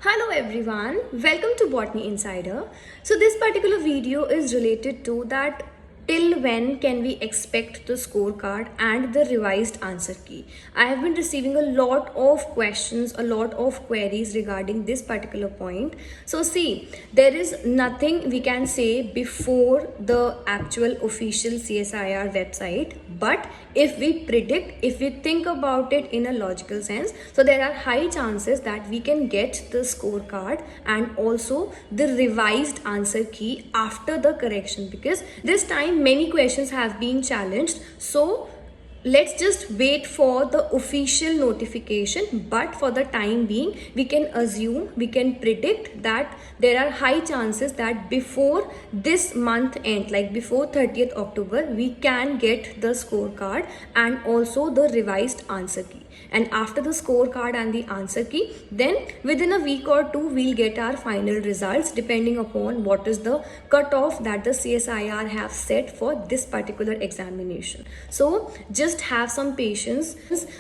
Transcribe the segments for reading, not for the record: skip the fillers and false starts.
Hello everyone, welcome to Botany Insider. So this particular video is related to that till when can we expect the scorecard and the revised answer key. I have been receiving a lot of questions, a lot of queries regarding this particular point. So see, there is nothing we can say before the actual official CSIR website, but if we predict, if we think about it in a logical sense, so there are high chances that we can get the scorecard and also the revised answer key after the correction, because this time many questions have been challenged. So let's just wait for the official notification, but for the time being we can assume, we can predict that there are high chances that before this month end, like before 30th October, we can get the scorecard and also the revised answer key. And after the scorecard and the answer key, then within a week or two we'll get our final results, depending upon what is the cutoff that the CSIR have set for this particular examination. So just have some patience.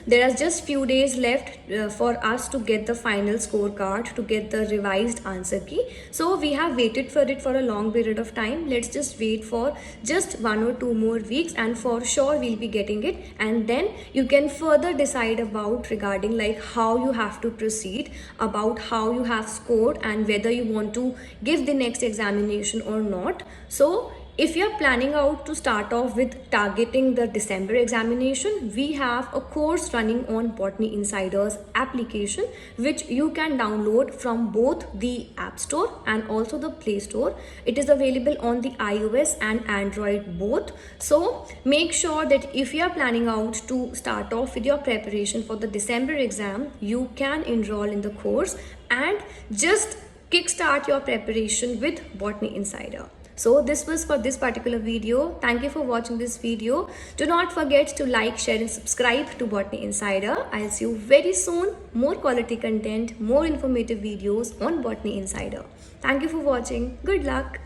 There are just few days left for us to get the final scorecard, to get the revised answer key. So we have waited for it for a long period of time. Let's just wait for just 1 or 2 more weeks, and for sure we'll be getting it. And then you can further decide about regarding like how you have to proceed, about how you have scored, and whether you want to give the next examination or not. So if you're planning out to start off with targeting the December examination, we have a course running on Botany Insider's application, which you can download from both the App Store and also the Play Store. It is available on the iOS and Android both. So make sure that if you are planning out to start off with your preparation for the December exam, you can enroll in the course and just kickstart your preparation with Botany Insider. So this was for this particular video. Thank you for watching this video. Do not forget to like, share and subscribe to Botany Insider. I'll see you very soon. More quality content, more informative videos on Botany Insider. Thank you for watching. Good luck.